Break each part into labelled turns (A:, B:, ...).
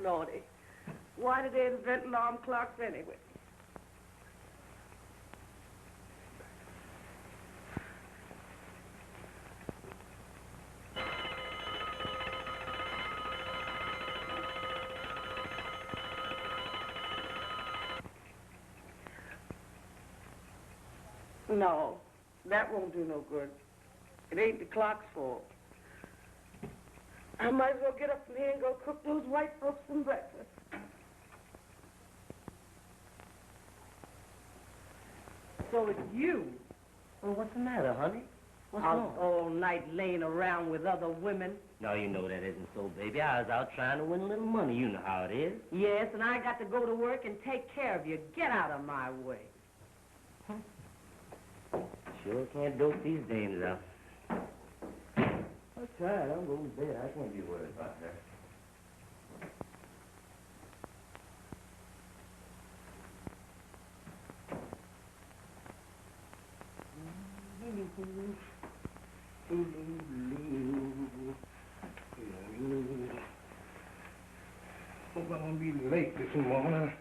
A: Lordy. Why did they invent alarm clocks anyway? No, that won't do no good. It ain't the clock's fault. I might as well get up from here and go cook those white folks some breakfast. So it's you.
B: Well, what's the matter, honey? What's wrong?
A: All night laying around with other women.
B: No, you know that isn't so, baby. I was out trying to win a little money. You know how it is.
A: Yes, and I got to go to work and take care of you. Get out of my way.
B: Sure can't dope these dames out. That's right. I'm going to bed. I can't be worried about her.
C: Hope I won't be late this morning.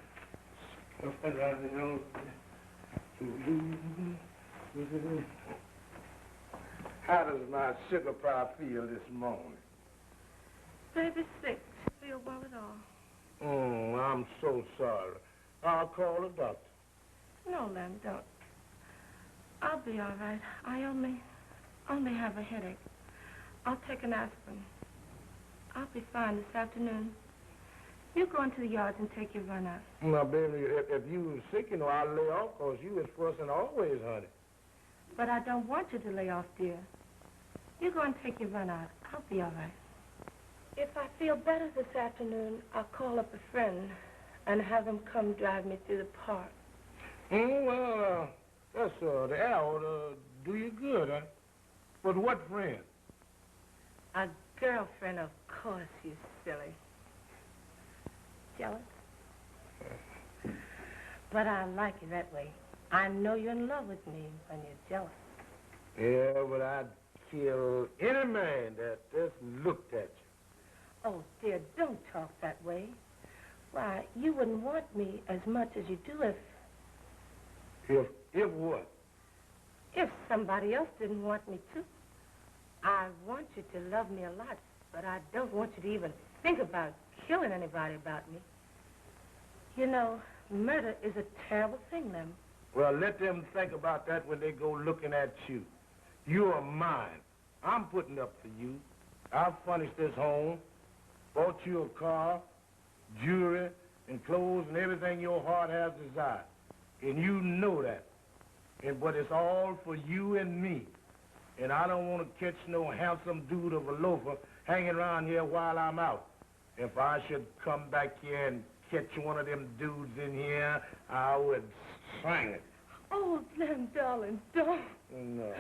C: How does my sugar pie feel this morning?
A: Baby's sick. She feel well at all.
C: I'm so sorry. I'll call the doctor.
A: No, Lem, don't. I'll be all right. I only have a headache. I'll take an aspirin. I'll be fine this afternoon. You go into the yards and take your run out.
C: Now, baby, if you was sick, I'll lay off, because you was first and always, honey.
A: But I don't want you to lay off, dear. You go and take your run out. I'll be all right. If I feel better this afternoon, I'll call up a friend and have them come drive me through the park.
C: Well, that's the air ought to do you good, huh? But what friend?
A: A girlfriend, of course, you silly. Jealous? But I like you that way. I know you're in love with me when you're jealous.
C: Yeah, but I'd kill any man that just looked at you.
A: Oh, dear, don't talk that way. Why, you wouldn't want me as much as you do
C: If what?
A: if somebody else didn't want me to. I want you to love me a lot, but I don't want you to even think about killing anybody about me. You know, murder is a terrible thing, Lem.
C: Well, let them think about that when they go looking at you. You are mine. I'm putting up for you. I've furnished this home, bought you a car, jewelry, and clothes, and everything your heart has desired. And you know that. But it's all for you and me. And I don't want to catch no handsome dude of a loafer hanging around here while I'm out. If I should come back here and catch one of them dudes in here, I would sang it.
A: Oh, Lem, darling, don't.
C: No.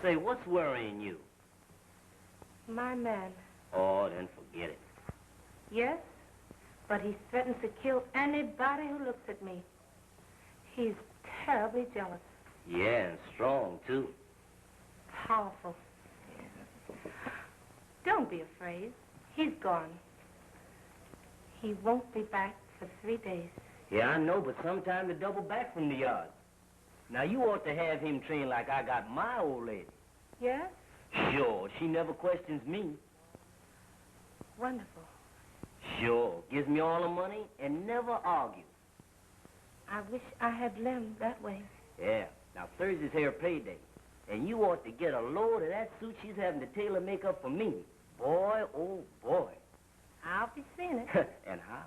B: Say, what's worrying you?
A: My man.
B: Oh, then forget it.
A: Yes, but he threatens to kill anybody who looks at me. He's terribly jealous.
B: Yeah, and strong, too.
A: Powerful. Don't be afraid. He's gone. He won't be back for 3 days.
B: Yeah, I know, but sometime to double back from the yard. Now, you ought to have him trained like I got my old lady.
A: Yes?
B: Sure, she never questions me.
A: Wonderful.
B: Sure, gives me all the money and never argues.
A: I wish I had Lem that way.
B: Yeah, now Thursday's her payday. And you ought to get a load of that suit she's having to tailor make up for me. Boy, oh boy.
A: I'll be seeing it.
B: And how?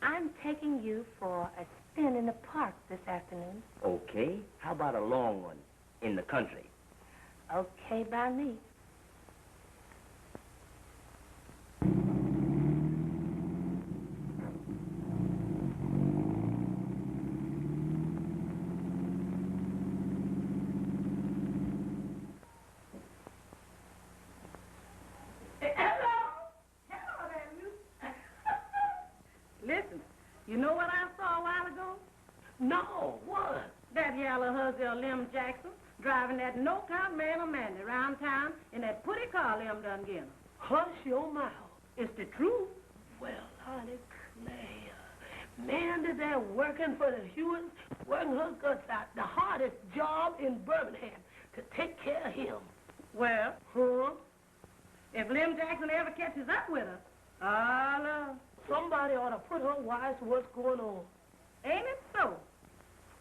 A: I'm taking you for a spin in the park this afternoon.
B: Okay, how about a long one in the country?
A: Okay by me. Listen,
C: No, what?
A: That yellow hussy Lim Jackson driving that no-count man of Mandy around town in that pretty car Lim done get him.
C: Hush your mouth.
A: It's the truth.
C: Well, honey, Claire, Mandy there working for the Hewitts, working her guts out, the hardest job in Birmingham, to take care of him.
A: Well,
C: Huh?
A: if Lim Jackson ever catches up with her, oh, no.
C: Somebody ought to put her wise to what's going on.
A: Ain't it so?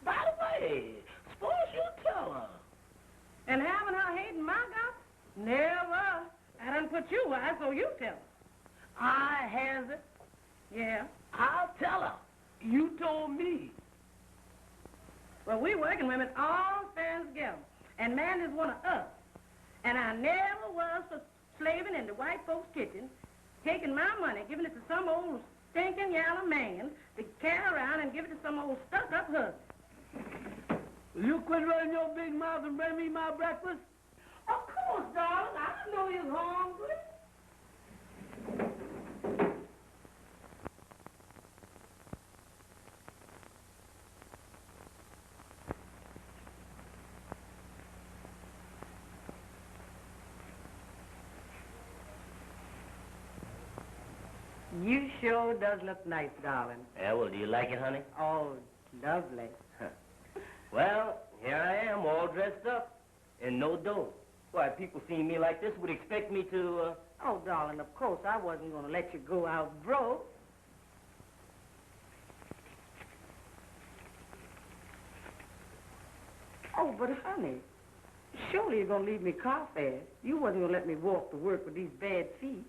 C: By the way, suppose you tell her.
A: And having her hating my gossip? Never. I done put you wise, so you tell her.
C: I has it.
A: Yeah.
C: I'll tell her. You told me.
A: Well, we working women all stand together, and man is one of us. And I never was for slaving in the white folks' kitchen, taking my money, giving it to some old stinking yellow man to carry around and give it to some old stuck-up husband.
C: Will you quit running your big mouth and bring me my breakfast?
A: Of course, darling. I know you're hungry. You sure does look nice, darling.
B: Yeah, well, do you like it, honey?
A: Oh, lovely.
B: Well, here I am, all dressed up, and no dough. Why, people seeing me like this would expect me to,
A: Oh, darling, of course, I wasn't going to let you go out broke. Oh, but honey, surely you're going to leave me car fare. You wasn't going to let me walk to work with these bad feet.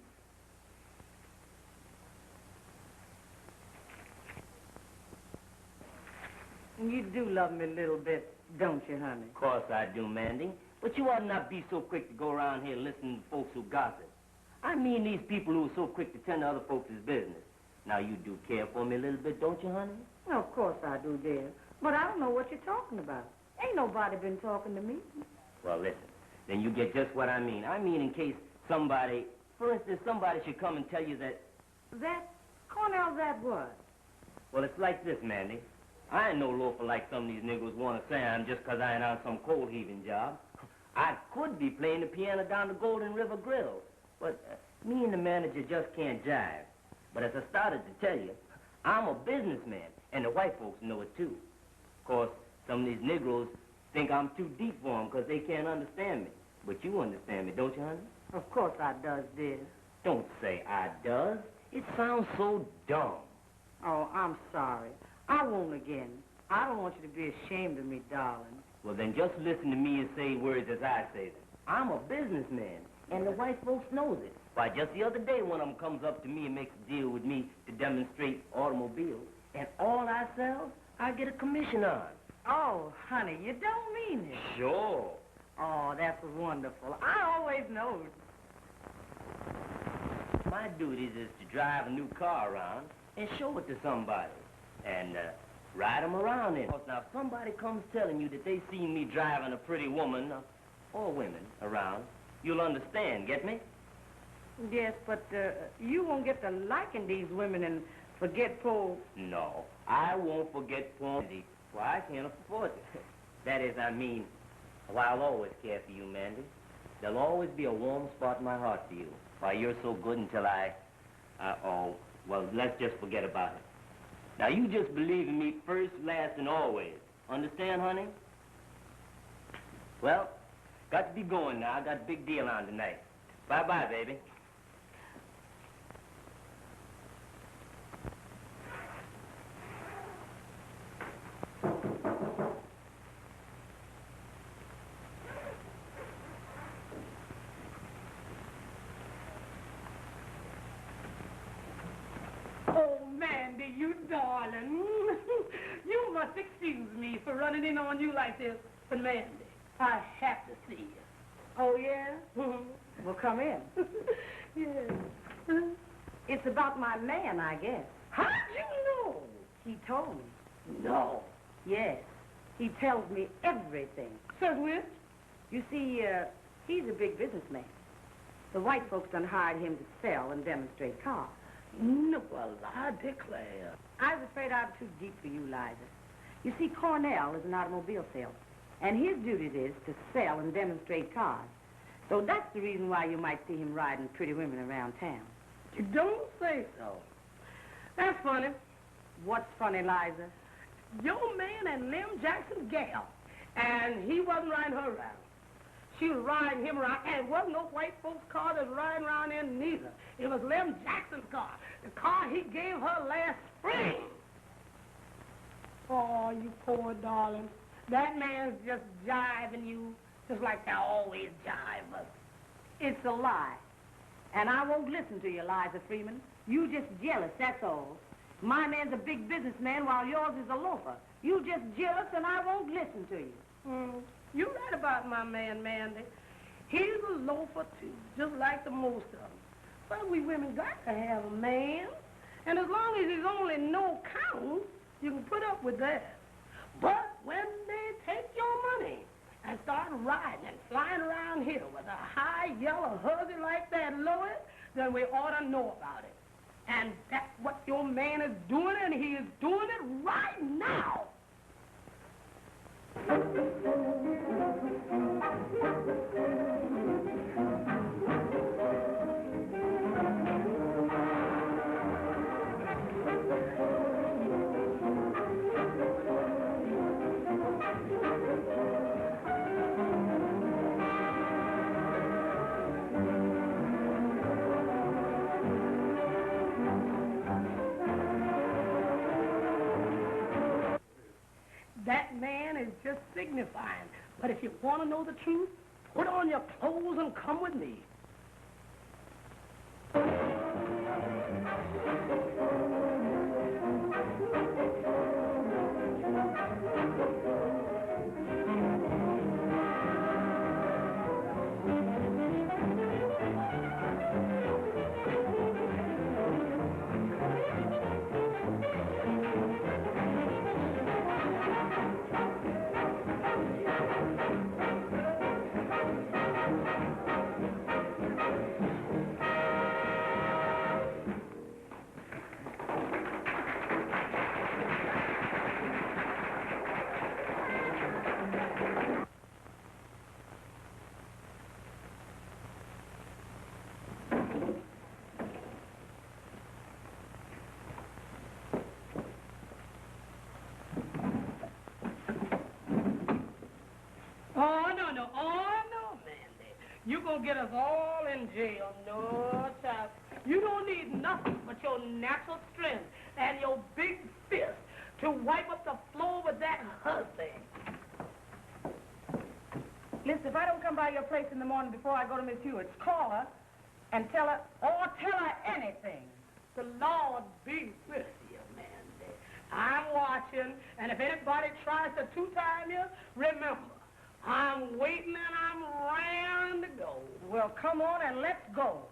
A: You do love me a little bit, don't you, honey?
B: Of course I do, Mandy. But you ought not be so quick to go around here listening to folks who gossip. I mean these people who are so quick to tend to other folks' business. Now, you do care for me a little bit, don't you, honey?
A: Well, of course I do, dear. But I don't know what you're talking about. Ain't nobody been talking to me.
B: Well, listen. Then you get just what I mean. I mean in case somebody, for instance, somebody should come and tell you that...
A: That? Cornell, that what?
B: Well, it's like this, Mandy. I ain't no loafer like some of these niggas want to say I'm just 'cause I ain't on some coal-heaving job. I could be playing the piano down the Golden River Grill. But me and the manager just can't jive. But as I started to tell you, I'm a businessman, and the white folks know it, too. Of course, some of these Negroes think I'm too deep for them 'cause they can't understand me. But you understand me, don't you, honey?
A: Of course I does, dear.
B: Don't say I does. It sounds so dumb.
A: Oh, I'm sorry. I won't again. I don't want you to be ashamed of me, darling.
B: Well, then just listen to me and say words as I say them. I'm a businessman, and the white folks knows it. Why, just the other day one of them comes up to me and makes a deal with me to demonstrate automobiles, and all I sell, I get a commission on.
A: Oh, honey, you don't mean it.
B: Sure.
A: Oh, that's wonderful. I always knowed.
B: My duties is to drive a new car around and show it to somebody, and ride them around in it. Now, if somebody comes telling you that they seen me driving a pretty woman, or women, around, you'll understand, get me?
A: Yes, but you won't get to liking these women and forget poor...
B: No, I won't forget poor Mandy. Why, I can't afford it. That is, I mean, well, I'll always care for you, Mandy. There'll always be a warm spot in my heart for you. Why, you're so good until oh, well, let's just forget about it. Now, you just believe in me first, last, and always. Understand, honey? Well, got to be going now. I got a big deal on tonight. Bye-bye, baby.
A: Mandy, you darling. You must excuse me for running in on you like this. But, Mandy, I have to see you. Oh, yeah? Well, come in. Yes. It's about my man, I guess.
C: How'd you know?
A: He told me.
C: No.
A: Yes. He tells me everything.
C: Says which?
A: You see, he's a big businessman. The white folks done hired him to sell and demonstrate cars.
C: No, well, I declare.
A: I was afraid I was too deep for you, Liza.
D: You see, Cornell is an automobile salesman, and his duty it is to sell and demonstrate cars. So that's the reason why you might see him riding pretty women around town.
A: You don't say so. That's funny.
D: What's funny, Liza?
A: Your man and Lem Jackson's gal, and he wasn't riding her around. She was riding him around, and it wasn't no white folks' car that was riding around in neither. It was Lem Jackson's car, the car he gave her last spring. Oh, you poor darling. That man's just jiving you, just like they always jive us.
D: It's a lie. And I won't listen to you, Liza Freeman. You just jealous, that's all. My man's a big businessman while yours is a loafer. You just jealous and I won't listen to you.
A: You're right about my man, Mandy. He's a loafer, too, just like the most of them. But we women got to have a man. And as long as he's only no count, you can put up with that. But when they take your money and start riding and flying around here with a high yellow huzzy like that, Louis, then we ought to know about it. And that's what your man is doing, and he is doing it right now. That man is just signifying. But if you want to know the truth, put on your clothes and come with me. You're going to get us all in jail. No, child. You don't need nothing but your natural strength and your big fist to wipe up the floor with that husband.
D: Listen, if I don't come by your place in the morning before I go to Miss Hewitt's, call her and tell her anything.
A: The Lord be with you, Mandy. I'm watching, and if anybody tries to two-time you, remember, I'm waiting and I'm raring to go.
D: Well, come on and let's go.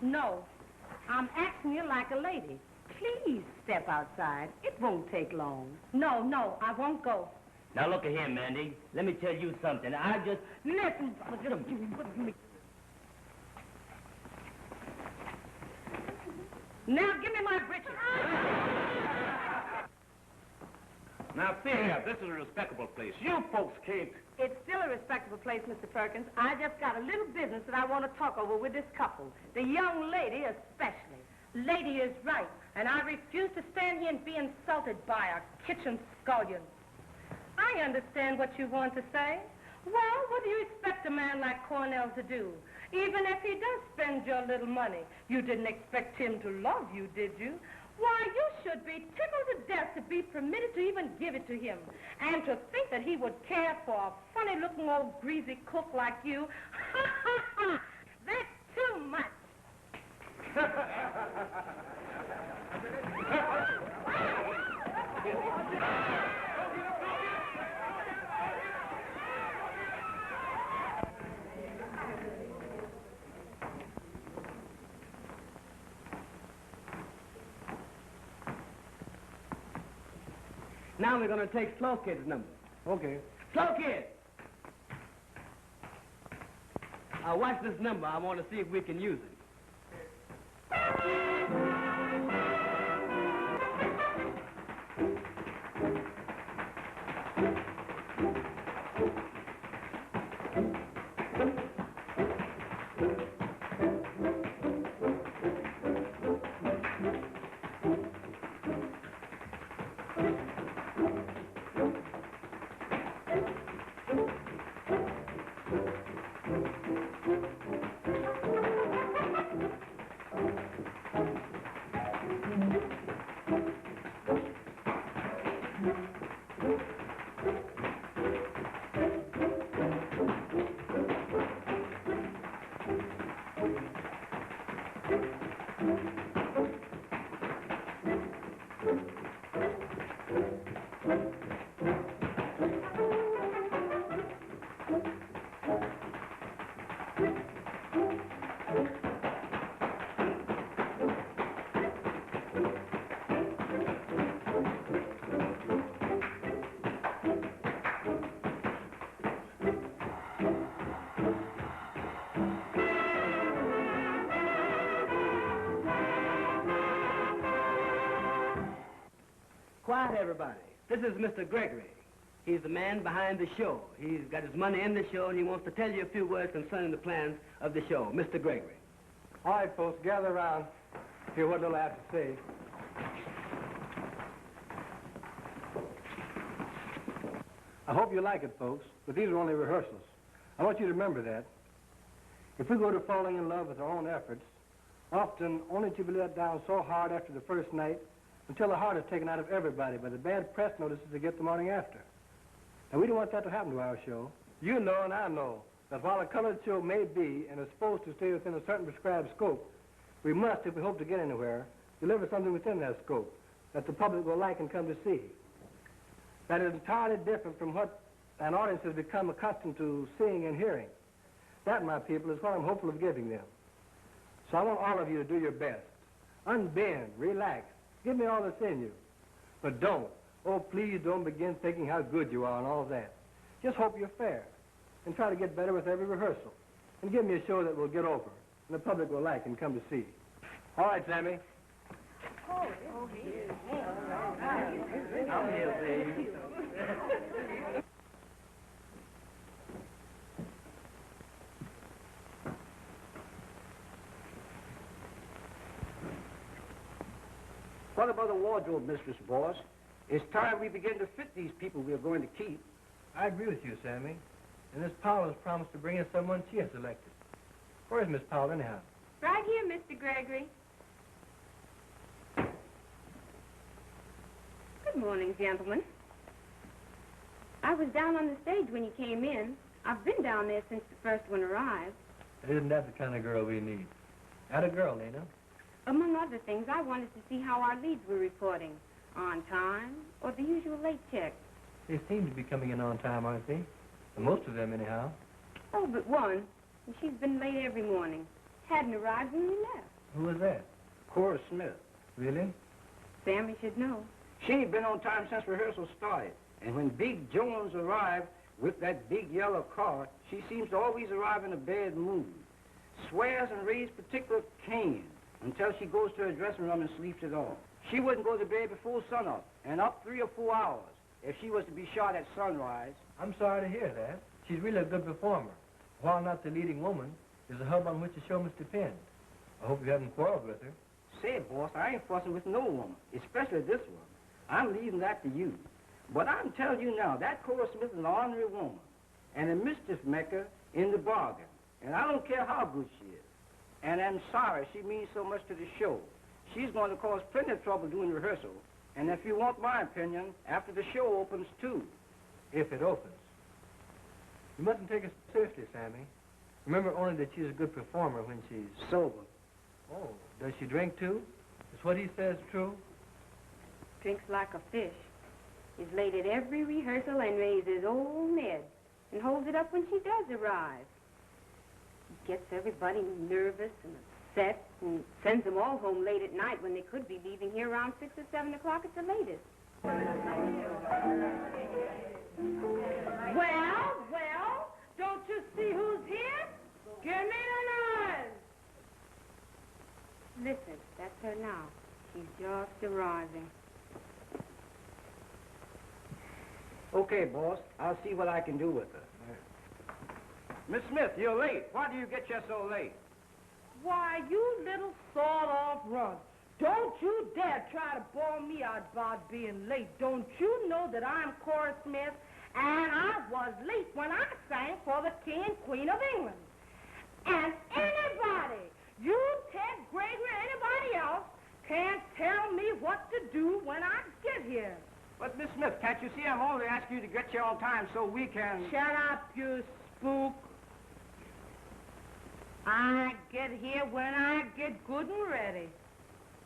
D: No. I'm asking you like a lady. Please step outside. It won't take long.
A: No, I won't go.
B: Now, look at here, Mandy. Let me tell you something.
D: Listen. Now, give me my breeches.
C: Now, see here, this is a respectable place. You folks can't...
D: It's still a respectable place, Mr. Perkins. I just got a little business that I want to talk over with this couple. The young lady especially.
A: Lady is right, and I refuse to stand here and be insulted by a kitchen scullion. I understand what you want to say. Well, what do you expect a man like Cornell to do? Even if he does spend your little money, you didn't expect him to love you, did you? Why, you should be tickled to death to be permitted to even give it to him. And to think that he would care for a funny-looking old greasy cook like you. That's too much.
E: Now we're going to take Slow Kid's number.
C: Okay.
E: Slow Kid! Watch this number. I want to see if we can use it. Quiet, everybody. This is Mr. Gregory. He's the man behind the show. He's got his money in the show, and he wants to tell you a few words concerning the plans of the show. Mr. Gregory.
F: All right, folks, gather around. Hear what little I have to say. I hope you like it, folks, but these are only rehearsals. I want you to remember that. If we go to falling in love with our own efforts, often only to be let down so hard after the first night until the heart is taken out of everybody by the bad press notices they get the morning after. And we don't want that to happen to our show. You know and I know that while a colored show may be and is supposed to stay within a certain prescribed scope, we must, if we hope to get anywhere, deliver something within that scope that the public will like and come to see. That is entirely different from what an audience has become accustomed to seeing and hearing. That, my people, is what I'm hopeful of giving them. So I want all of you to do your best. Unbend, relax. Give me all that's in you. But don't. Oh, please don't begin thinking how good you are and all that. Just hope you're fair. And try to get better with every rehearsal. And give me a show that will get over. And the public will like and come to see. All right, Sammy.
E: I'm here, baby.
G: What about the wardrobe, Mistress Boss? It's time we begin to fit these people we are going to keep.
F: I agree with you, Sammy. And Miss Powell has promised to bring us someone she has selected. Where is Miss Powell, anyhow?
A: Right here, Mr. Gregory. Good morning, gentlemen. I was down on the stage when you came in. I've been down there since the first one arrived.
F: Isn't that the kind of girl we need? That a girl, Lena?
A: Among other things, I wanted to see how our leads were reporting. On time, or the usual late check.
F: They seem to be coming in on time, aren't they? And most of them, anyhow.
A: Oh, but one. And she's been late every morning. Hadn't arrived when we left.
F: Who was that?
G: Cora Smith.
F: Really?
A: Sammy should know.
G: She ain't been on time since rehearsal started. And when Big Jones arrived with that big yellow car, she seems to always arrive in a bad mood. Swears and raises particular Cain until she goes to her dressing room and sleeps it off. She wouldn't go to bed before sunup, and up 3 or 4 hours if she was to be shot at sunrise.
F: I'm sorry to hear that. She's really a good performer. While not the leading woman, is the hub on which the show must depend. I hope you haven't quarreled with her.
G: Say, boss, I ain't fussing with no woman, especially this one. I'm leaving that to you. But I'm telling you now, that Cora Smith is an ornery woman and a mischief maker in the bargain. And I don't care how good she is. And I'm sorry she means so much to the show. She's going to cause plenty of trouble doing rehearsal. And if you want my opinion, after the show opens, too.
F: If it opens. You mustn't take it seriously, Sammy. Remember only that she's a good performer when she's
G: Sober.
F: Oh, does she drink, too? Is what he says true?
A: Drinks like a fish. He's late at every rehearsal and raises old Ned and holds it up when she does arrive. He gets everybody nervous and upset and sends them all home late at night when they could be leaving here around 6 or 7 o'clock at the latest.
D: Well, don't you see who's here? Give me the noise.
A: Listen, that's her now. She's just arriving.
G: Okay, boss. I'll see what I can do with her. Miss Smith, you're late. Why do you get you so late?
D: Why, you little sawed-off runt. Don't you dare try to bawl me out about being late. Don't you know that I'm Cora Smith, and I was late when I sang for the King and Queen of England. And anybody, you, Ted, Gregory, anybody else, can't tell me what to do when I get here.
G: But, Miss Smith, can't you see I'm only asking you to get here on time so we can...
D: Shut up, you spook. I get here when I get good and ready.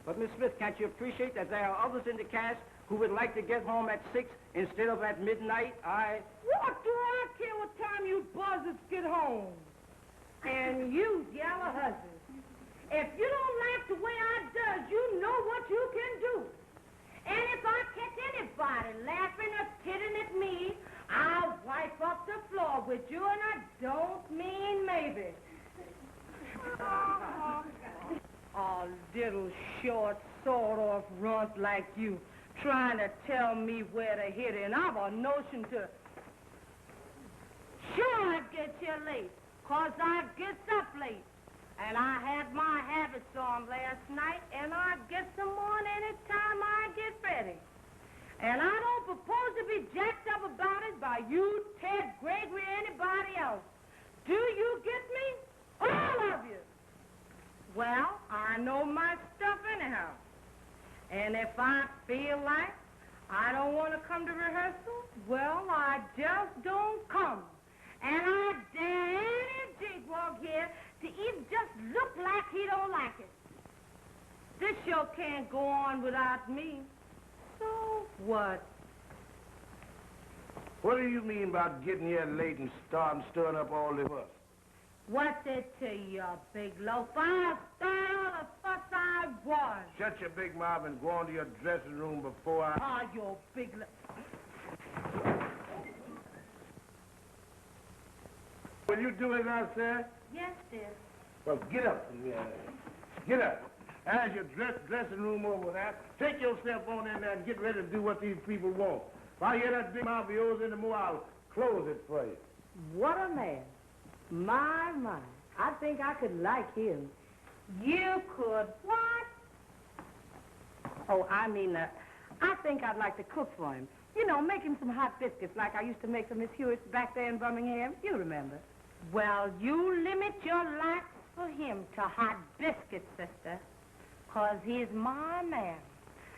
G: But, Miss Smith, can't you appreciate that there are others in the cast who would like to get home at 6 instead of at midnight?
D: What do I care what time you buzzards get home? And you yellow hussies. If you don't like the way I does, you know what you can do. And if I catch anybody laughing or kidding at me, I'll wipe up the floor with you, and I don't mean maybe. A little short, sawed-off runt like you trying to tell me where to hit it, and I've a notion to... Sure, I get here late, 'cause I gets up late. And I had my habits on last night, and I get some on any time I get ready. And I don't propose to be jacked up about it by you, Ted, Gregory, anybody else. Do you get me? All of you. Well, I know my stuff anyhow. And if I feel like I don't want to come to rehearsal, well, I just don't come. And I dare any jigwog here to even just look like he don't like it. This show can't go on without me. So what?
C: What do you mean about getting here late and stirring up all the fuss?
D: What's it to you, big loaf? I'll start all the fuss I want.
C: Shut your big mouth and go on to your dressing room before I...
D: Ah, you big loaf.
C: Will you do as I said?
A: Yes, dear.
C: Well, get up from there. Get up. As your dressing room over there, take yourself on in there and get ready to do what these people want. If I hear that big mouth of yours anymore, I'll close it for you.
D: What a man. My. I think I could like him. You could what? Oh, I mean, I think I'd like to cook for him. You know, make him some hot biscuits like I used to make for Miss Hewitt's back there in Birmingham. You remember. Well, you limit your likes for him to hot biscuits, sister, 'cause he's my man.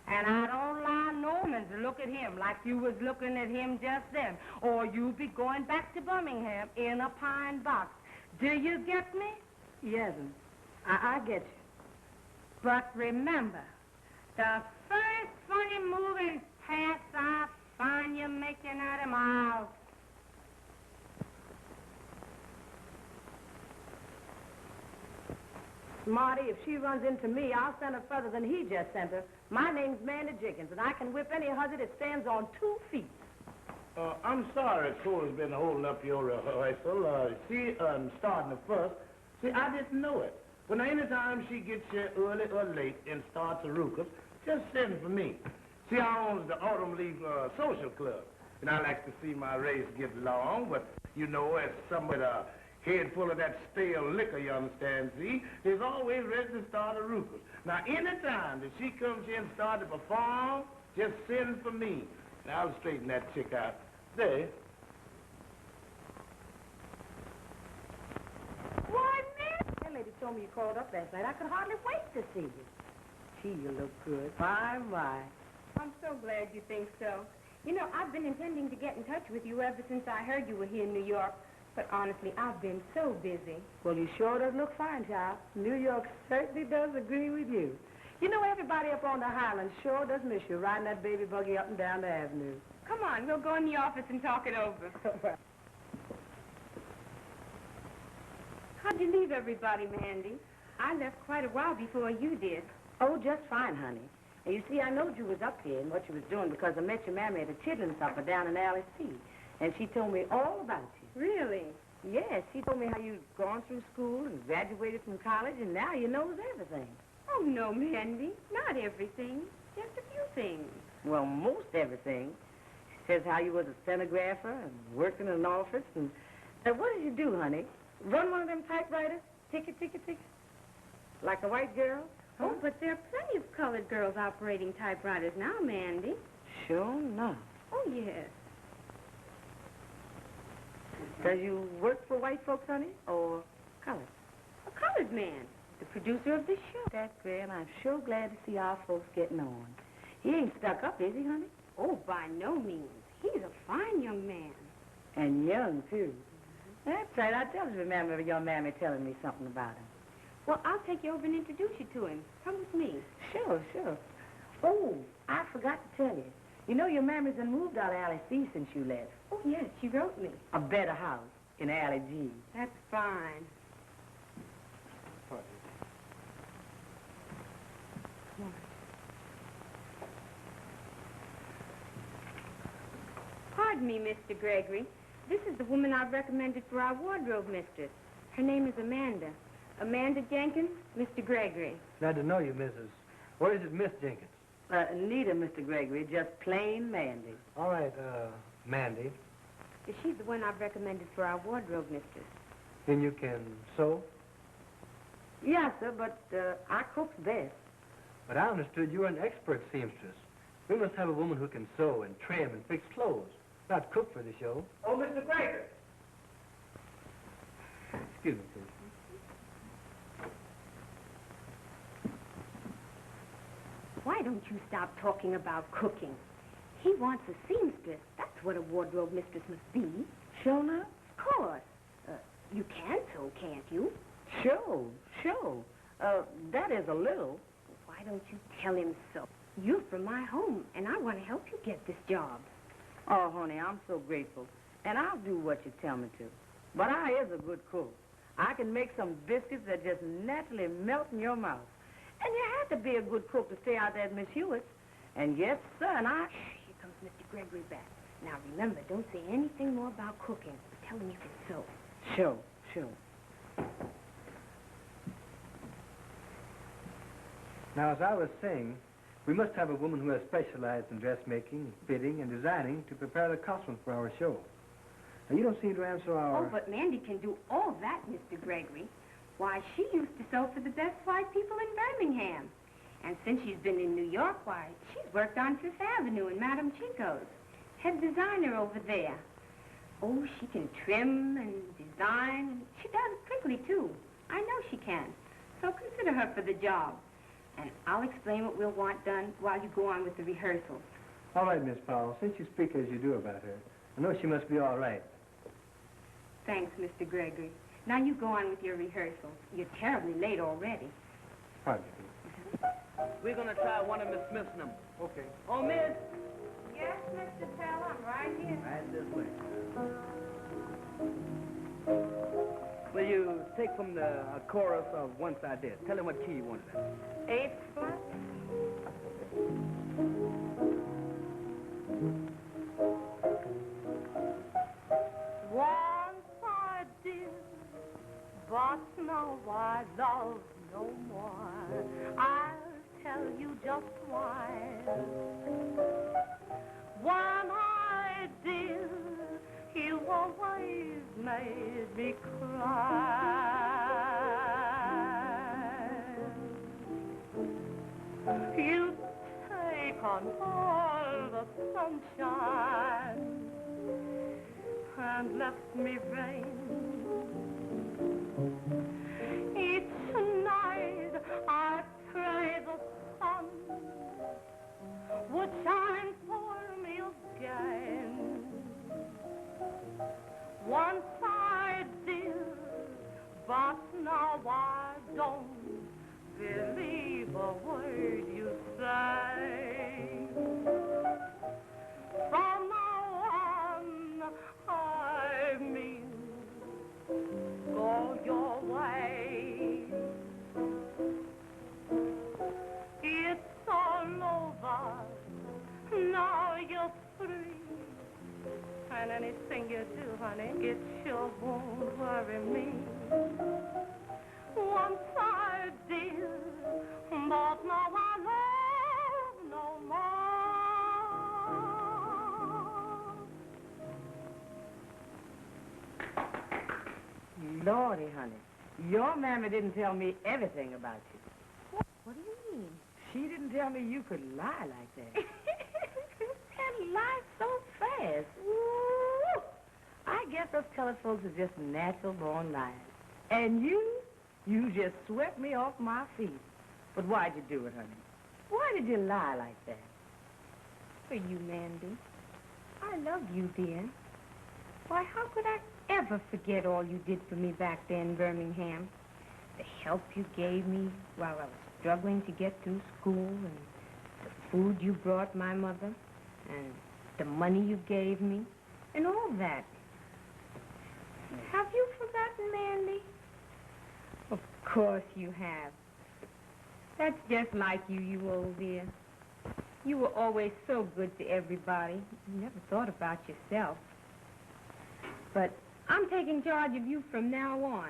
D: And I don't allow no man to look at him like you was looking at him just then, or you'll be going back to Birmingham in a pine box. Do you get me? Yes, I get you. But remember, the first funny moving pass I find you making out of my house. Smarty, if she runs into me, I'll send her further than he just sent her. My name's Mandy Jenkins, and I can whip any hussy that stands on 2 feet.
C: I'm sorry Cora's been holding up your rehearsal. Starting the first. See, I didn't know it. But now, anytime she gets here early or late and starts a ruckus, just send for me. See, I own the Autumn Leaf Social Club, and I like to see my race get long, but, you know, as somebody with a head full of that stale liquor, you understand, see, is always ready to start a ruckus. Now, anytime that she comes here and starts to perform, just send for me, and I'll straighten that chick out. There.
D: Why, man? That lady told me you called up last night. I could hardly wait to see you. Gee, you look good. My.
H: I'm so glad you think so. You know, I've been intending to get in touch with you ever since I heard you were here in New York. But honestly, I've been so busy.
D: Well, you sure does look fine, child. New York certainly does agree with you. You know, everybody up on the Highlands sure does miss you riding that baby buggy up and down the avenue.
H: Come on, we'll go in the office and talk it over. How'd you leave everybody, Mandy? I left quite a while before you did.
D: Oh, just fine, honey. And you see, I knowed you was up here and what you was doing because I met your mammy at a chitlin supper down in Alley C. And she told me all about you.
H: Really?
D: Yes, she told me how you'd gone through school and graduated from college, and now you knows everything.
H: Oh, no, Mandy. Not everything. Just a few things.
D: Well, most everything. She says how you was a stenographer and worked in an office. And what did you do, honey? Run one of them typewriters? Ticket. Like a white girl?
H: Huh? Oh, but there are plenty of colored girls operating typewriters now, Mandy.
D: Sure enough.
H: Oh, yes.
D: Does you work for white folks, honey, or colored?
H: A colored man, the producer of this show.
D: That's great, and I'm sure glad to see our folks getting on. He ain't stuck up, is he, honey?
H: Oh, by no means. He's a fine young man.
D: And young, too. That's right. I just remember your mammy telling me something about him.
H: Well, I'll take you over and introduce you to him. Come with me.
D: Sure. Oh, I forgot to tell you. You know your mammy's done moved out of Alley C since you left.
H: Oh, yes, she wrote me.
D: A better house in Alley G.
H: That's fine. Pardon me, Mr. Gregory. This is the woman I've recommended for our wardrobe mistress. Her name is Amanda. Amanda Jenkins, Mr. Gregory.
F: Glad to know you, Mrs. What is it, Miss Jenkins?
D: Neither, Mr. Gregory, just plain Mandy.
F: All right, Mandy.
H: She's the one I've recommended for our wardrobe mistress.
F: Then you can sew?
D: Yes, sir, but I cook's best.
F: But I understood you were an expert seamstress. We must have a woman who can sew and trim and fix clothes, not cook for the show.
D: Oh, Mr. Gregory.
F: Excuse me, please.
H: Why don't you stop talking about cooking? He wants a seamstress. That's what a wardrobe mistress must be.
D: Sure enough?
H: Of course. You can sew, can't you?
D: Sure. That is a little.
H: Why don't you tell him so? You're from my home, and I want to help you get this job.
D: Oh, honey, I'm so grateful. And I'll do what you tell me to. But I is a good cook. I can make some biscuits that just naturally melt in your mouth. And you have to be a good cook to stay out there at Miss Hewitt's. And yes, sir, and I...
H: Here comes Mr. Gregory back. Now, remember, don't say anything more about cooking. Tell him you can sew.
D: Sure.
F: Now, as I was saying, we must have a woman who has specialized in dressmaking, fitting, and designing to prepare the costumes for our show. Now, you don't seem to answer our...
H: Oh, but Mandy can do all that, Mr. Gregory. Why, she used to sew for the best white people in Birmingham. And since she's been in New York, why, she's worked on Fifth Avenue in Madame Chico's. Head designer over there. Oh, she can trim and design, and she does it quickly, too. I know she can. So consider her for the job. And I'll explain what we'll want done while you go on with the rehearsals.
F: All right, Miss Powell, since you speak as you do about her, I know she must be all right.
H: Thanks, Mr. Gregory. Now you go on with your rehearsals. You're terribly late already.
F: Pardon me.
E: We're going to try one of Miss Smith's numbers.
F: Okay.
E: Oh, Miss.
H: Yes, Mr. Pell, I'm right here.
E: Right this way. Will you take from the chorus of Once I Did? Tell him what key you wanted in.
A: A flat. Once I did, but now I love no more. I'll tell you just why. When I did, you always made me cry. You take on all the sunshine and left me rain. Each night I pray the sun would shine for me again. Once I did, but now I don't believe a word you say. From now on, I mean, go your way. It's all over, now you're free. And anything you do, honey, it sure won't worry me. Once I did, but now I love no more.
D: Lordy, honey, your mammy didn't tell me everything about you.
H: What do you mean?
D: She didn't tell me you could lie like that.
H: And lie so fast.
D: Ooh, I guess those colored folks are just natural-born liars. And you just swept me off my feet. But why'd you do it, honey? Why did you lie like that?
H: For you, Mandy. I love you, dear. Why, how could I ever forget all you did for me back there in Birmingham? The help you gave me while I was struggling to get through school, and the food you brought my mother, and the money you gave me, and all that. Have you forgotten, Mandy? Of course you have. That's just like you, you old dear. You were always so good to everybody. You never thought about yourself. But I'm taking charge of you from now on.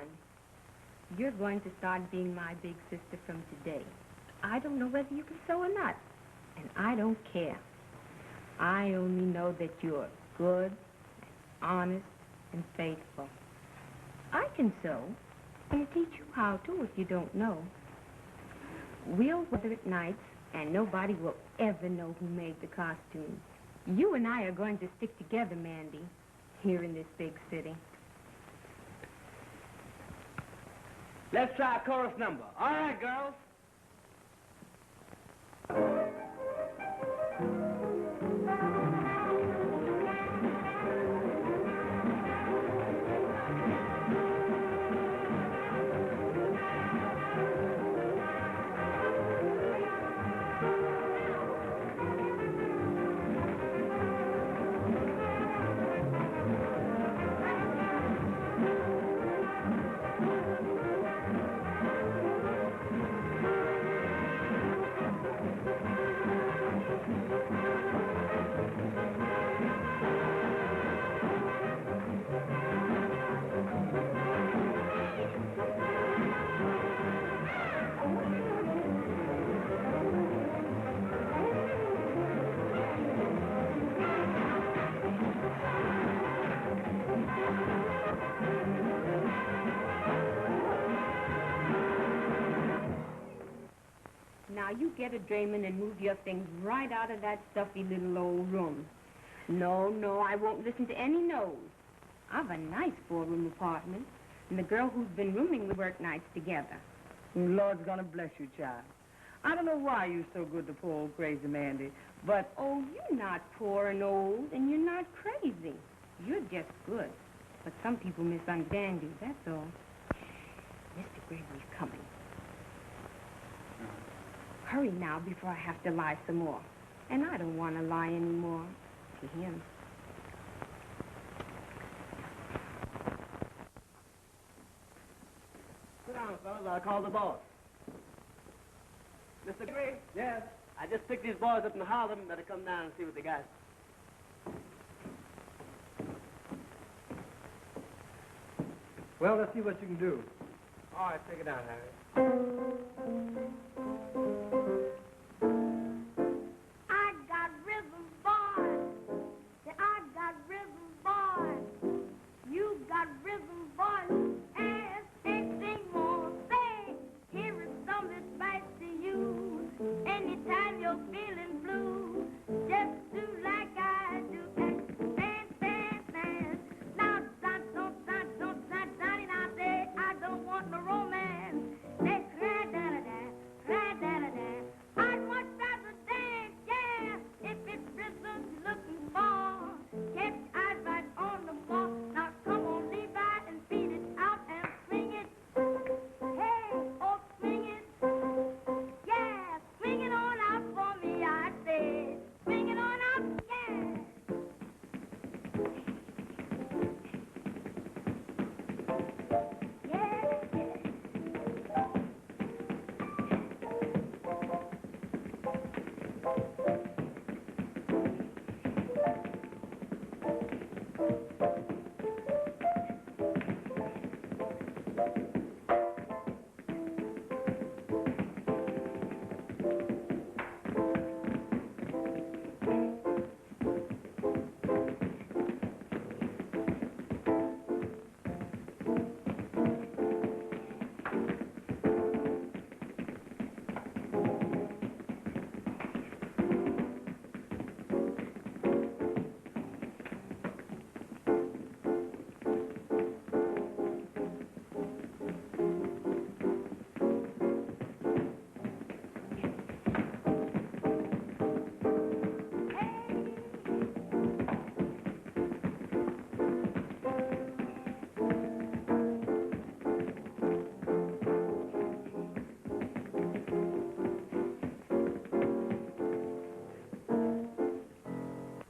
H: You're going to start being my big sister from today. I don't know whether you can sew or not, and I don't care. I only know that you're good, honest, and faithful. I can sew, and I'll teach you how to if you don't know. We'll weather at nights, and nobody will ever know who made the costumes. You and I are going to stick together, Mandy, here in this big city.
E: Let's try a chorus number. All right, girls.
H: Now, you get a Draymond and move your things right out of that stuffy little old room. No, I won't listen to any no's. I've a nice four-room apartment, and the girl who's been rooming, we work nights together.
D: Lord's gonna bless you, child. I don't know why you're so good to poor old crazy Mandy, but...
H: Oh, you're not poor and old, and you're not crazy. You're just good. But some people misunderstand you, that's all. Mr. Gregory's coming. Hurry now before I have to lie some more. And I don't want to lie anymore to him.
E: call the boss. Mr. Gray? Yes? I just picked these boys up in Harlem. Better come down and see what they got.
F: Well, let's see what you can do.
G: All right, take it down, Harry.
I: I got rhythm, boy. Yeah, I got rhythm, boy. You got rhythm, boy. And anything more say. Here is some advice to you. Anytime you're feeling blue, just do like I do. And dance, dance, dance. Now, don't, now say I don't want no romance. Let's cry-da-da-da. I'd much rather dance, yeah, if it's rhythm you're looking for. Get your eyes right on the ball. Now come on, Levi, and beat it out and swing it. Hey, oh, swing it. Yeah, swing it on out for me, I said. Swing it on out, yeah.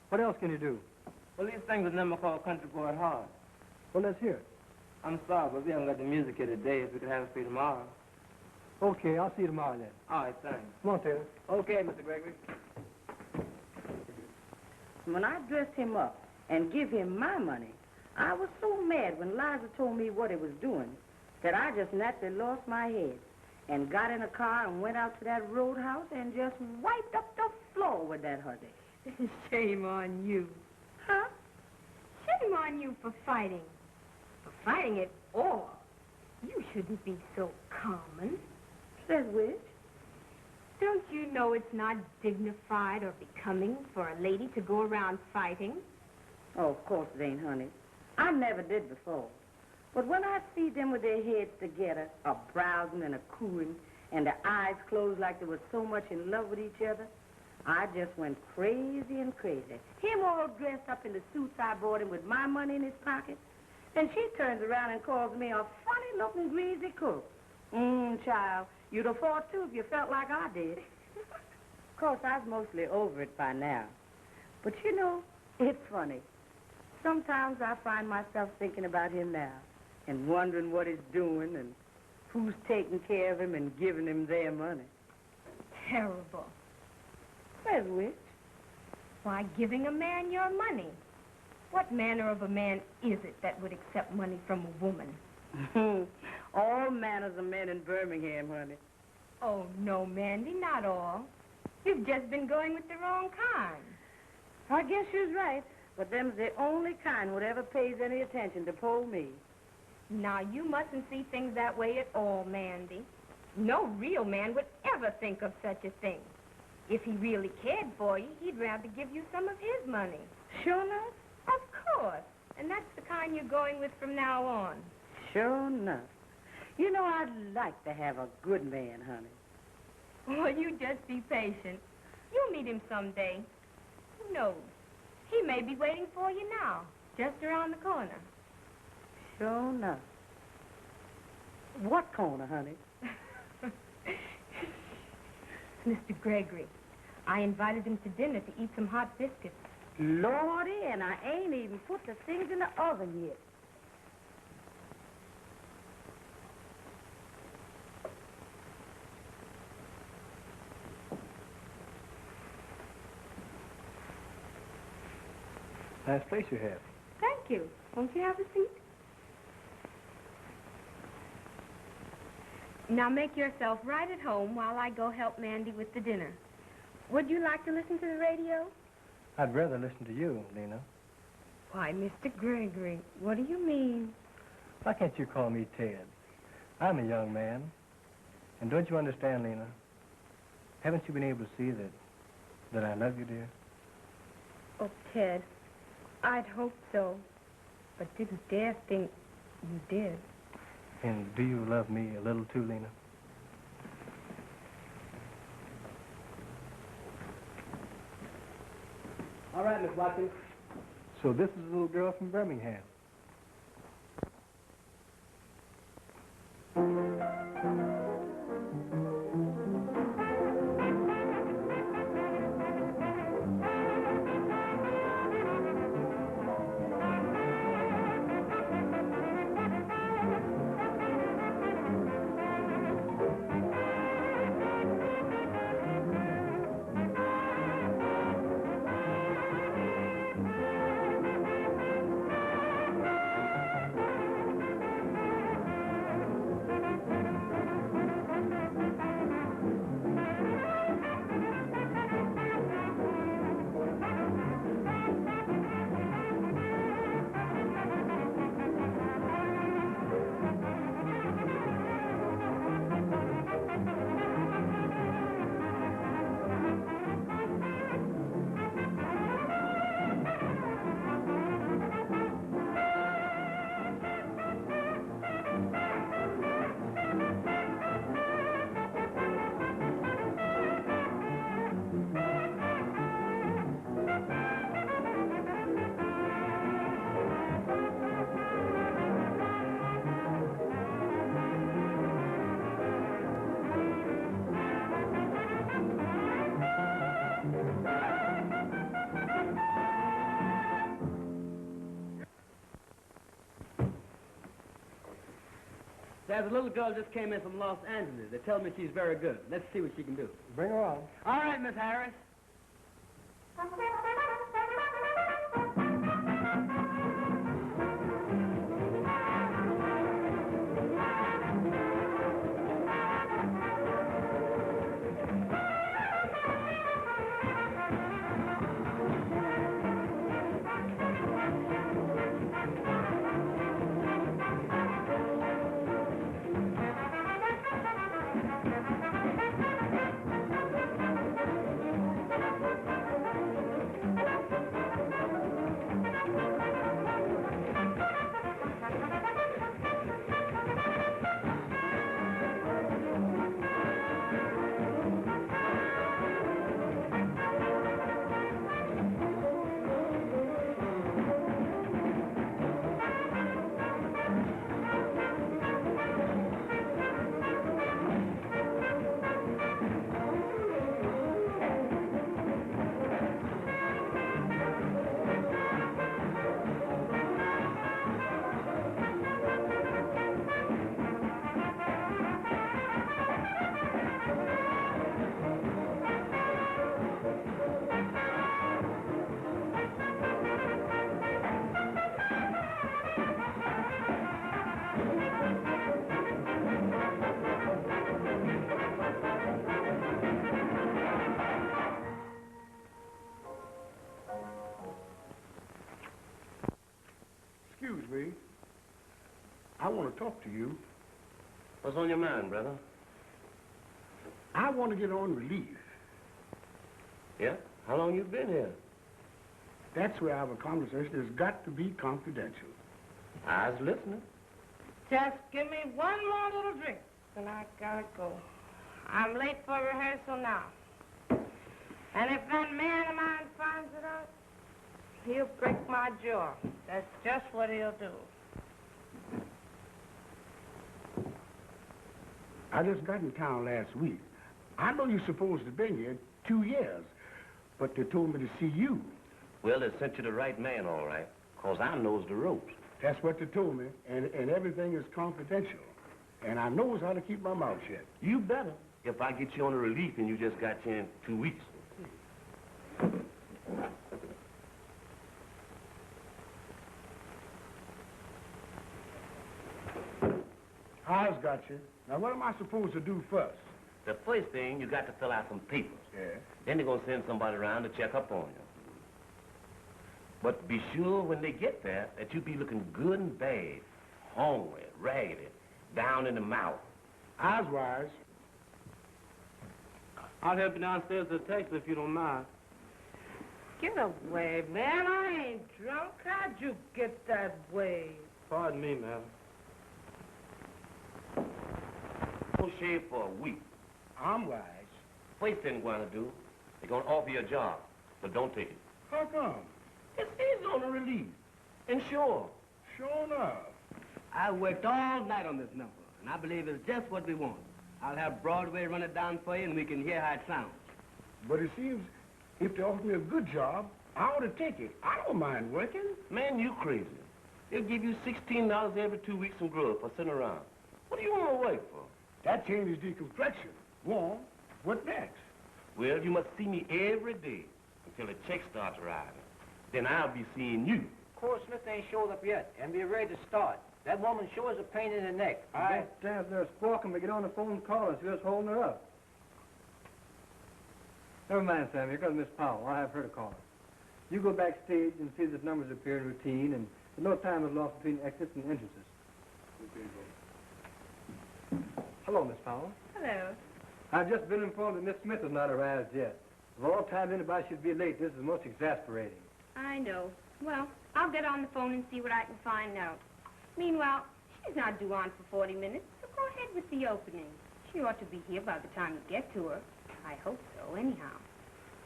F: What else can you do?
G: Well, these things are never called Country Boy Hard.
F: Well, let's hear it.
G: I'm sorry, but we haven't got the music here today. If we could have it for you tomorrow.
F: Okay, I'll see you tomorrow then.
G: All right, thanks.
F: Come on, Taylor.
G: Okay, Mr. Gregory.
D: When I dressed him up and give him my money, I was so mad when Liza told me what he was doing that I just naturally lost my head and got in a car and went out to that roadhouse and just wiped up the floor with that husband.
H: Shame on you.
D: Huh?
H: Shame on you for fighting. For fighting at all. You shouldn't be so common.
D: Says which?
H: Don't you know it's not dignified or becoming for a lady to go around fighting?
D: Oh, of course it ain't, honey. I never did before. But when I see them with their heads together, a-browsing and a-cooing, and their eyes closed like they were so much in love with each other, I just went crazy and crazy. Him all dressed up in the suits I bought him with my money in his pocket. Then she turns around and calls me a funny-looking greasy cook. Child, you'd have fought, too, if you felt like I did. Of course, I was mostly over it by now. But, you know, it's funny. Sometimes I find myself thinking about him now and wondering what he's doing and who's taking care of him and giving him their money.
H: Terrible.
D: Says which?
H: Why, giving a man your money. What manner of a man is it that would accept money from a woman?
D: All manners of men in Birmingham, honey.
H: Oh, no, Mandy, not all. You've just been going with the wrong kind.
D: I guess you're right. But them's the only kind whatever pays any attention to poor me.
H: Now, you mustn't see things that way at all, Mandy. No real man would ever think of such a thing. If he really cared for you, he'd rather give you some of his money.
D: Sure enough?
H: Of course. And that's the kind you're going with from now on.
D: Sure enough. You know, I'd like to have a good man, honey.
H: Well, you just be patient. You'll meet him someday. Who knows? He may be waiting for you now, just around the corner.
D: Sure enough. What corner, honey?
H: Mr. Gregory. I invited him to dinner to eat some hot biscuits.
D: Lordy, and I ain't even put the things in the oven yet.
F: Nice place you have.
H: Thank you. Won't you have a seat? Now make yourself right at home while I go help Mandy with the dinner. Would you like to listen to the radio?
F: I'd rather listen to you, Lena.
H: Why, Mr. Gregory, what do you mean?
F: Why can't you call me Ted? I'm a young man. And don't you understand, Lena? Haven't you been able to see that I love you, dear?
H: Oh, Ted, I'd hoped so, but didn't dare think you did.
F: And do you love me a little too, Lena?
E: All right, Miss Watkins.
F: So this is a little girl from Birmingham.
E: There's a little girl just came in from Los Angeles. They tell me she's very good. Let's see what she can do.
F: Bring her on.
E: All right, Miss Harris.
C: Excuse me. I want to talk to you.
B: What's on your mind, brother?
C: I want to get on relief.
B: Yeah? How long you been here?
C: That's where our conversation has got to be confidential.
B: I was listening.
A: Just give me one more little drink, and I gotta go. I'm late for rehearsal now. And if that man of mine finds it out, he'll break my jaw. That's just what he'll do.
C: I just got in town last week. I know you're supposed to be here 2 years, but they told me to see you.
B: Well, they sent you the right man, all right, 'cause I knows the ropes.
C: That's what they told me, and everything is confidential. And I knows how to keep my mouth shut.
B: You better. If I get you on a relief and you just got you in 2 weeks.
C: I've got you. Now, what am I supposed to do first?
B: The first thing, you got to fill out some papers.
C: Yeah.
B: Then they're going to send somebody around to check up on you. But be sure when they get there that you be looking good and bad, hungry, raggedy, down in the mouth.
C: Eyes wise.
E: I'll help you downstairs to the taxi if you don't mind.
A: Get away, man. I ain't drunk. How'd you get that way?
E: Pardon me, madam.
B: Don't shave for a week.
C: I'm wise.
B: First thing we're going to do, they're going to offer you a job, but don't take it.
C: How come?
B: It's easy on the release. And sure.
C: Sure enough.
E: I worked all night on this number, and I believe it's just what we want. I'll have Broadway run it down for you, and we can hear how it sounds.
C: But it seems if they offer me a good job, I ought to take it. I don't mind working.
B: Man, you crazy. They'll give you $16 every 2 weeks in grub for sitting around. What do you want to work for?
C: That changes the complexion. Warm. What next?
B: Well, you must see me every day until the check starts arriving. Then I'll be seeing you.
G: Cora Smith ain't showed up yet, and we're ready to start. That woman sure is a pain in the neck.
F: If they're spoken, we get on the phone and call us. We're just holding her up. Never mind, Sam. Here comes Miss Powell. I'll have her to call us. You go backstage and see that numbers appear in routine, and no time is lost between exits and entrances. Hello, Miss Powell.
A: Hello.
F: I've just been informed that Miss Smith has not arrived yet. Of all time anybody should be late, this is most exasperating.
H: I know. Well, I'll get on the phone and see what I can find out. Meanwhile, she's not due on for 40 minutes, so go ahead with the opening. She ought to be here by the time you get to her. I hope so, anyhow.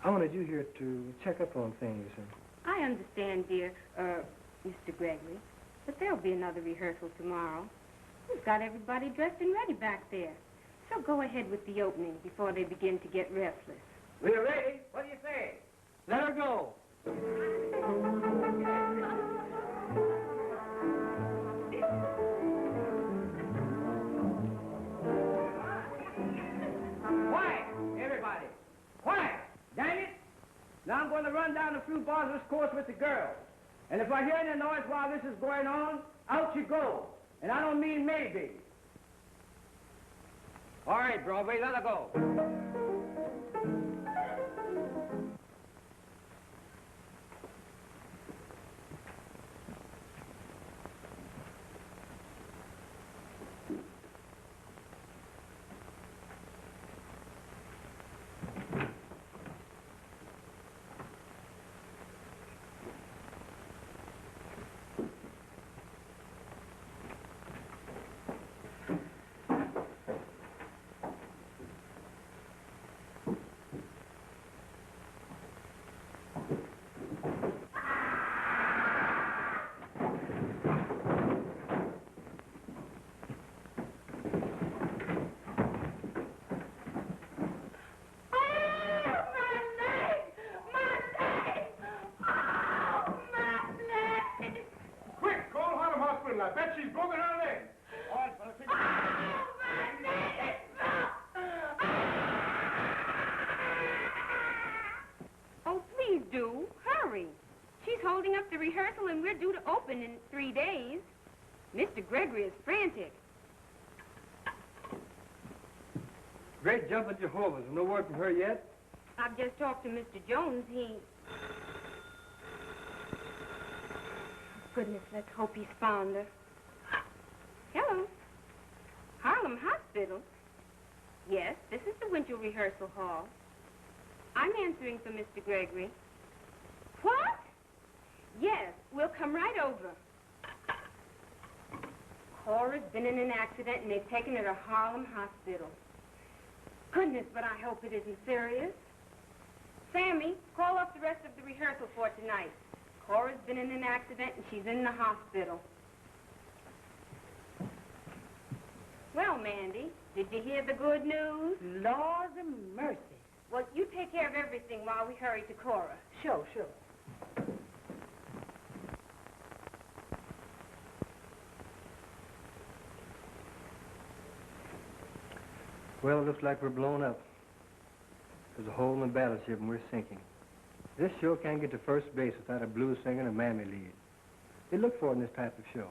F: I wanted you here to check up on things.
H: I understand, dear, Mr. Gregory, but there'll be another rehearsal tomorrow. We've got everybody dressed and ready back there. So go ahead with the opening before they begin to get restless.
G: We're ready. What do you say?
E: Let her go.
G: Quiet, everybody. Quiet. Dang it. Now I'm going to run down a few bars of this course with the girls. And if I hear any noise while this is going on, out you go. And I don't mean maybe. All right, Broadway, let her go.
C: I bet she's broken her leg. All right, fella, take it.
H: Oh, please do. Hurry. She's holding up the rehearsal, and we're due to open in 3 days. Mr. Gregory is frantic.
F: Great jump at Jehovah's. No word from her yet?
H: I've just talked to Mr. Jones. Goodness, let's hope he's found her. Hello. Harlem Hospital? Yes, this is the winter rehearsal hall. I'm answering for Mr. Gregory. What? Yes, we'll come right over. Cora's been in an accident, and they've taken her to Harlem Hospital. Goodness, but I hope it isn't serious. Sammy, call up the rest of the rehearsal for tonight. Cora's been in an accident, and she's in the hospital. Well, Mandy, did you hear the good news?
A: Laws of mercy.
H: Well, you take care of everything while we hurry to Cora.
A: Sure.
F: Well, it looks like we're blown up. There's a hole in the battleship and we're sinking. This show can't get to first base without a blues singer and a mammy lead. They look for it in this type of show.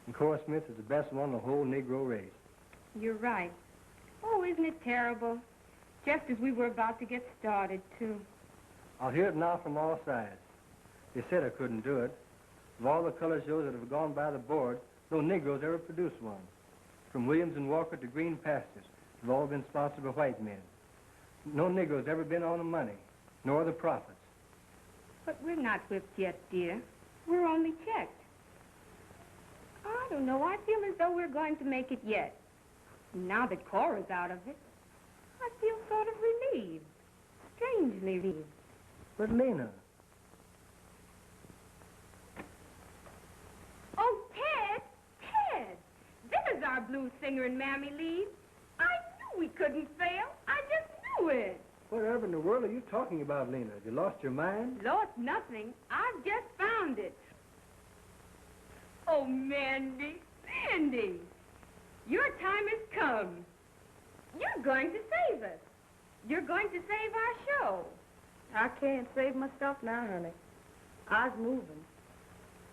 F: And Cora Smith is the best one in the whole Negro race.
H: You're right. Oh, isn't it terrible? Just as we were about to get started, too.
F: I'll hear it now from all sides. They said I couldn't do it. Of all the color shows that have gone by the board, no Negroes ever produced one. From Williams and Walker to Green Pastures, they've all been sponsored by white men. No Negroes ever been on the money, nor the profits.
H: But we're not whipped yet, dear. We're only checked. I don't know. I feel as though we're going to make it yet. Now that Cora's out of it, I feel sort of relieved. Strangely relieved.
F: But Lena...
H: Oh, Ted! Ted! There's our blues singer and Mammy Lee. I knew we couldn't fail. I just knew it.
F: Whatever in the world are you talking about, Lena? Have you lost your mind?
H: Lost nothing. I've just found it. Oh, Mandy, Mandy, your time has come. You're going to save us. You're going to save our show.
D: I can't save myself now, honey. I was moving.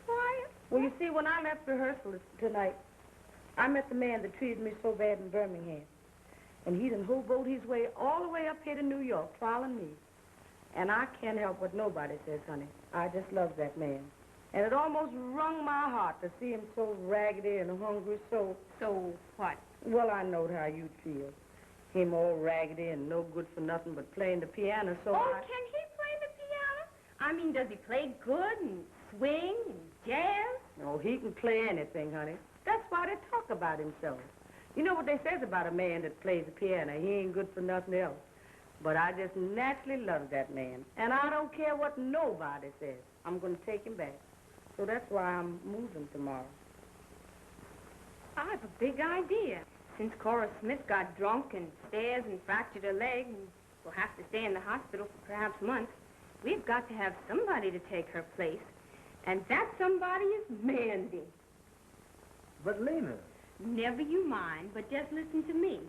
H: Why?
D: Well, you see, when I left rehearsal tonight, I met the man that treated me so bad in Birmingham. And he done hoboed his way all the way up here to New York, following me. And I can't help what nobody says, honey. I just love that man. And it almost wrung my heart to see him so raggedy and hungry, so...
H: So what?
D: Well, I knowed how you'd feel. Him all raggedy and no good for nothing but playing the piano, so
H: Can he play the piano? I mean, does he play good and swing and jazz?
D: No, he can play anything, honey. That's why they talk about himself. You know what they says about a man that plays the piano? He ain't good for nothing else. But I just naturally love that man. And I don't care what nobody says. I'm going to take him back. So that's why I'm moving tomorrow.
H: I have a big idea. Since Cora Smith got drunk and stairs and fractured her leg and will have to stay in the hospital for perhaps months, we've got to have somebody to take her place. And that somebody is Mandy.
F: But Lena...
H: Never you mind, but just listen to me.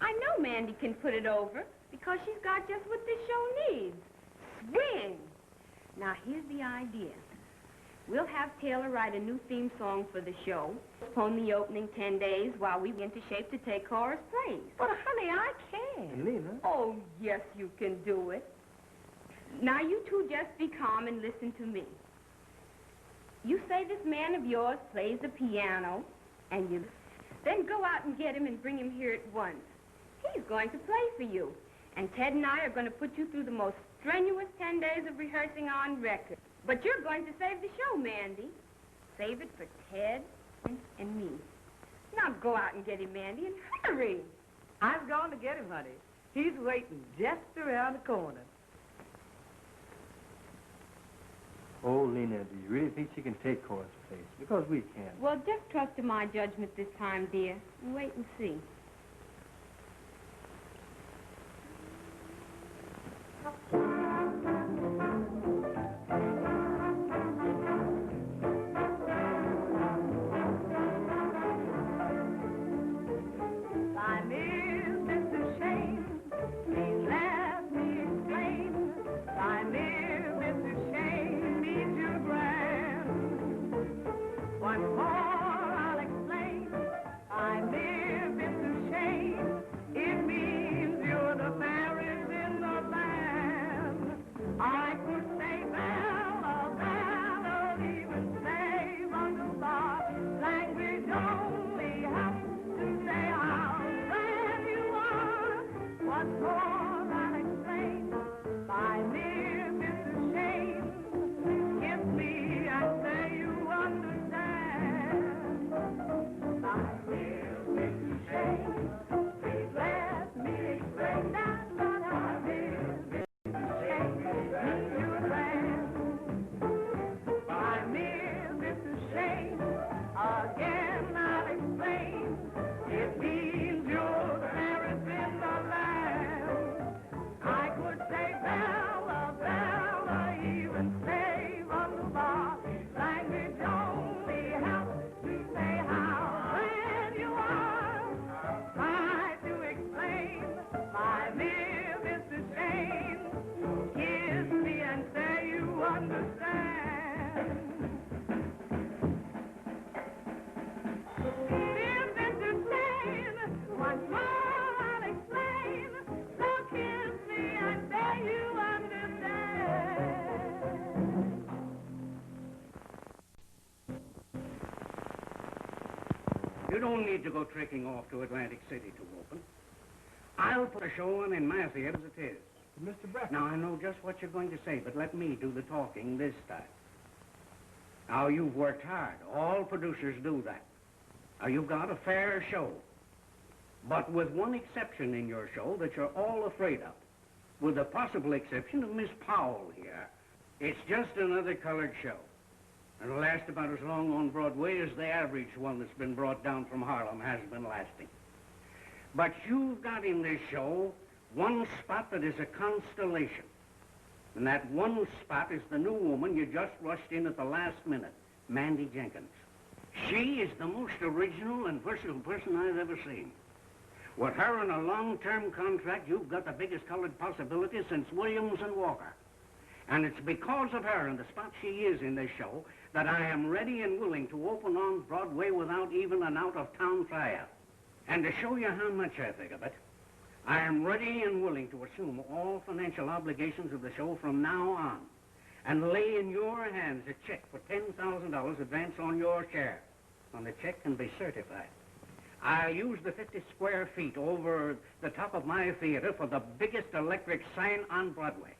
H: I know Mandy can put it over because she's got just what this show needs. Swing! Now, here's the idea. We'll have Taylor write a new theme song for the show, postpone the opening 10 days while we get into shape to take Cora's place.
D: But, honey, I can.
F: Lena...
H: Oh, yes, you can do it. Now, you two just be calm and listen to me. You say this man of yours plays the piano, and you then go out and get him and bring him here at once. He's going to play for you. And Ted and I are going to put you through the most strenuous 10 days of rehearsing on record. But you're going to save the show, Mandy. Save it for Ted and me. Now go out and get him, Mandy, and hurry.
D: I'm going to get him, honey. He's waiting just around the corner.
F: Oh, Lena, do you really think she can take Cora's place? Because we can't.
H: Well, just trust to my judgment this time, dear, and wait and see.
I: Once more I'll explain. I live in the
G: You don't need to go trekking off to Atlantic City to open. I'll put a show on in my theater as it is.
F: Mr. Brackett.
G: Now, I know just what you're going to say, but let me do the talking this time. Now, you've worked hard. All producers do that. Now, you've got a fair show. But with one exception in your show that you're all afraid of. With the possible exception of Miss Powell here. It's just another colored show. It'll last about as long on Broadway as the average one that's been brought down from Harlem has been lasting. But you've got in this show one spot that is a constellation. And that one spot is the new woman you just rushed in at the last minute, Mandy Jenkins. She is the most original and versatile person I've ever seen. With her in a long-term contract, you've got the biggest colored possibility since Williams and Walker. And it's because of her and the spot she is in this show that I am ready and willing to open on Broadway without even an out-of-town tryout. And to show you how much I think of it, I am ready and willing to assume all financial obligations of the show from now on and lay in your hands a check for $10,000 advance on your share. And the check can be certified. I'll use the 50 square feet over the top of my theater for the biggest electric sign on Broadway.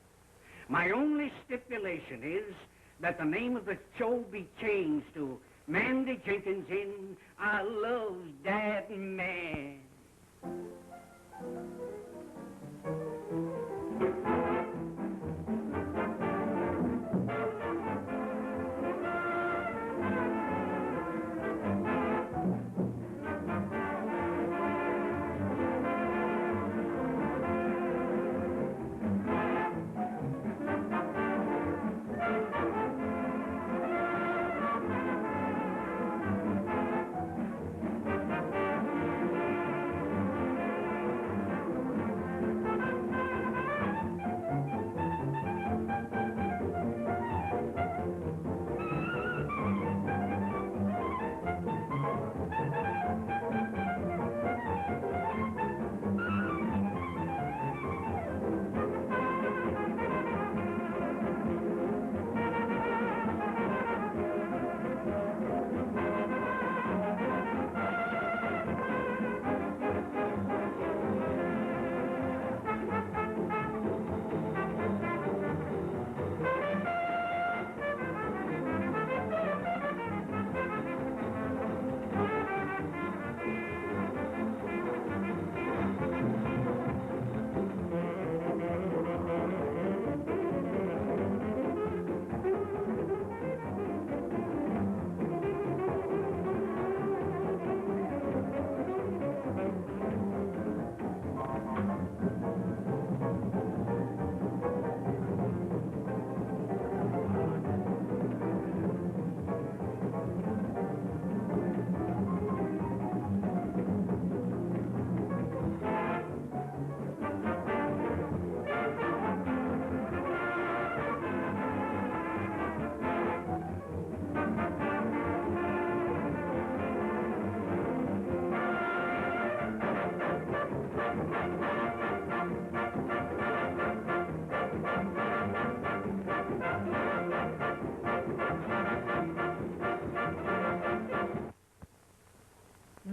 G: My only stipulation is that the name of the show be changed to Mandy Jenkins in I Love That Man.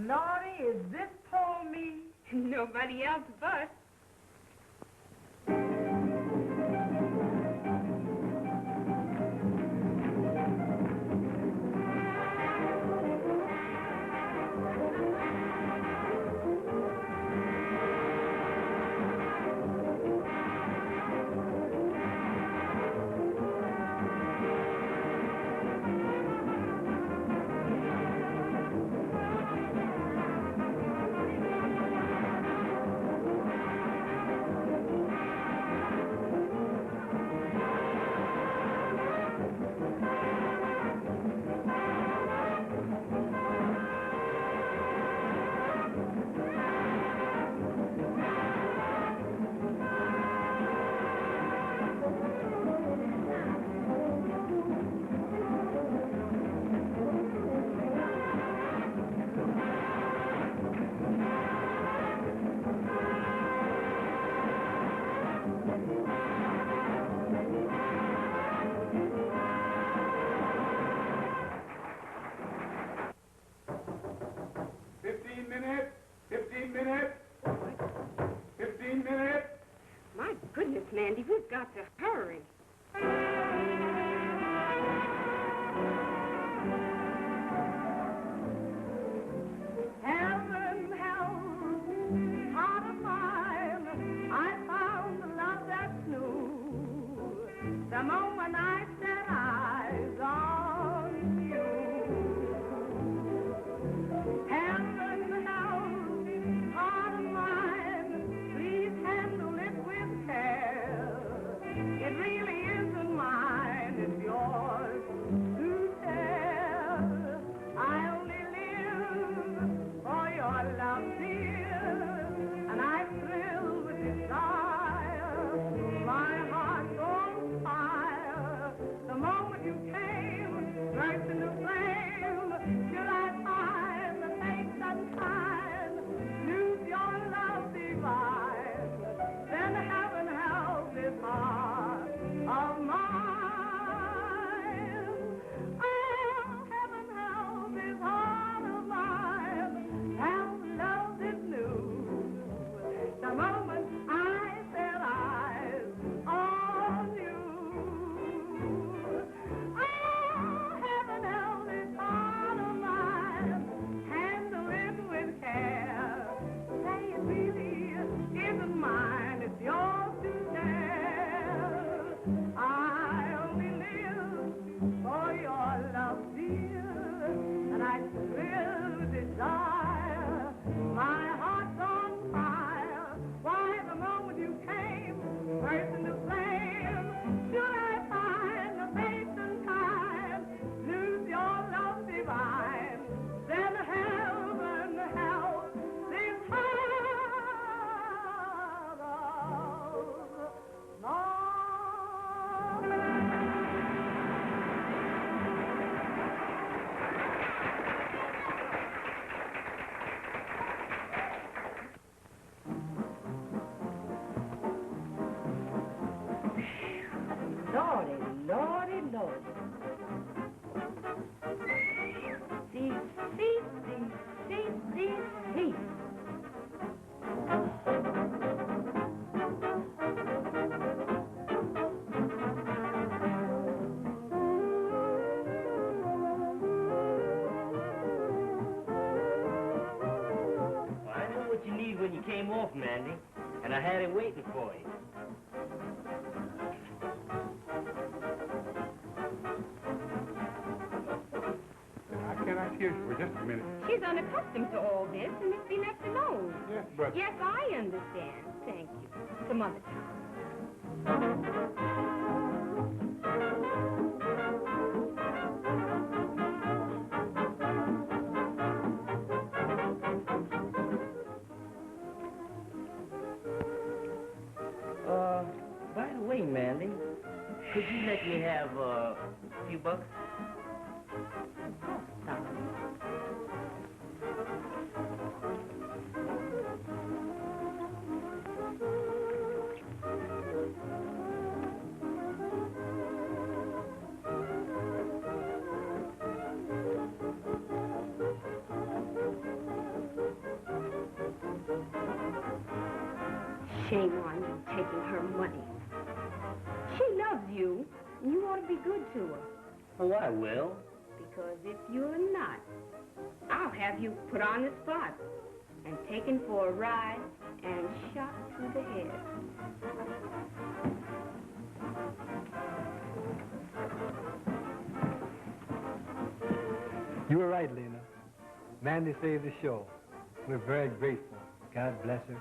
D: Lordy, is this poor me?
H: Nobody else but. Mandy. We've got to hurry.
D: Heaven help, heart of mine, I found the love that's new. The moment I set eyes on you. Heaven help, heart of mine, please handle it with care. It really isn't mine, it's yours to share. I only live for your love, dear, and I thrill with desire. My heart's on fire. The moment you came, burst into flame, till I find the faith unkind, lose your love divine. Then heaven help this heart of mine. Oh, heaven help this heart of mine. How love is new. The moment I set eyes on you. Oh, heaven help this heart of mine. Handle it with care. Say it really isn't mine, it's yours to share. I only live for your love, dear, and I thrill with desire. My heart's on fire. Why, the moment you came, burst into flame, should I find the faith and time, lose your love divine, then heaven help this heart of mine.
A: Lordy, Lordy, Lordy. See.
B: Well, I knew what you need when you came off, Mandy, and I had it waiting for you.
C: Can I hear you for just a minute?
H: She's unaccustomed to all this and must be left alone.
C: Yes, but...
H: Yes, I understand. Thank you. Some other time.
B: By the way, Mandy, could you let me have a few bucks?
H: Shame on you taking her money. She loves you, and you ought to be good to her.
B: Oh, I will.
H: Because if you're not, I'll have you put on the spot and taken for a ride and shot through the head.
F: You were right, Lena. Mandy saved the show. We're very grateful. God bless her.